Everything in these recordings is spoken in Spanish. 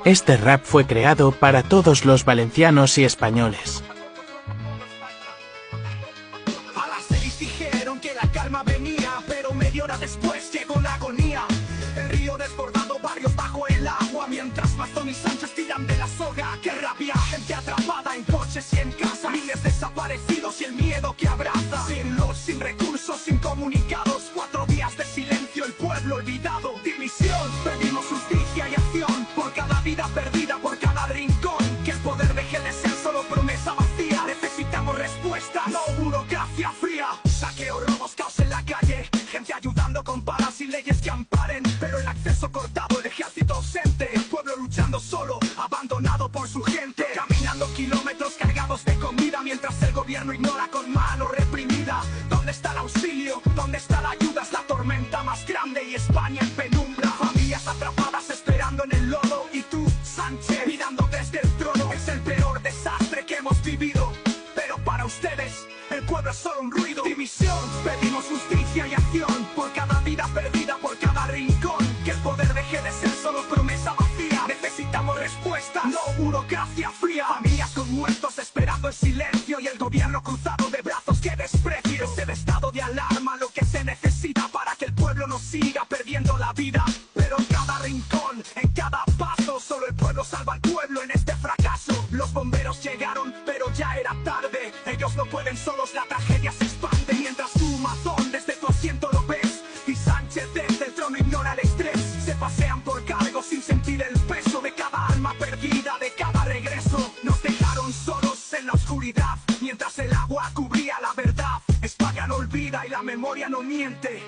Este rap fue creado para todos los valencianos y españoles. A las 6 dijeron que la calma venía, pero media hora después llegó la agonía. El río desbordado, barrios bajo el agua, mientras Mazón y Sánchez tiran de la soga. ¡Qué rabia! Gente atrapada en coches y en casa, miles desaparecidos y el miedo que abraza. Sin luz, sin recursos, sin comunicados, 4 días de silencio, el pueblo olvidado. División, pedimos justicia y acción por cada vida perdida, por cada rincón. Que el poder deje de ser solo promesa vacía. Necesitamos respuesta, no burocracia fría. Saqueo, robos, caos en la calle, gente ayudando con palas y leyes que amparen, pero el acceso cortado, el ejército ausente, el pueblo luchando solo, abandonado por su gente, caminando kilómetros cargados de comida, mientras el gobierno ignora con mano reprimida. ¿Dónde está el auxilio? ¿Dónde está la ayuda? Es la tormenta más grande y España en penumbra. Familias atrapadas esperando en el lodo, y tú, Sánchez, mirando desde el trono. Es el peor desastre que hemos vivido, pero para ustedes el pueblo es solo un ruido. División, pedimos justicia y acción por cada vida perdida, por cada rincón. Que el poder deje de ser solo promesa vacía. Necesitamos respuestas, no burocracia fría. Familias con muertos esperando en silencio, y el gobierno cruzado de brazos que desprecio. Es el estado de alarma lo que se necesita para que el pueblo no siga perdiendo la vida. Pero en cada rincón, en cada paso, solo el pueblo salva al pueblo en este fracaso. Los bomberos llegaron, pero ya era tarde. Ellos no pueden solos, la tragedia se expande. Mientras tú, Mazón, desde tu asiento lo ves, y Sánchez desde el trono ignora el estrés. Se pasean por cargos sin sentir el peso de cada alma perdida, de cada regreso. Nos dejaron solos en la oscuridad, mientras el agua cubría la verdad. España no olvida y la memoria no miente.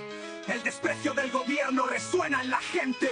El desprecio del gobierno resuena en la gente.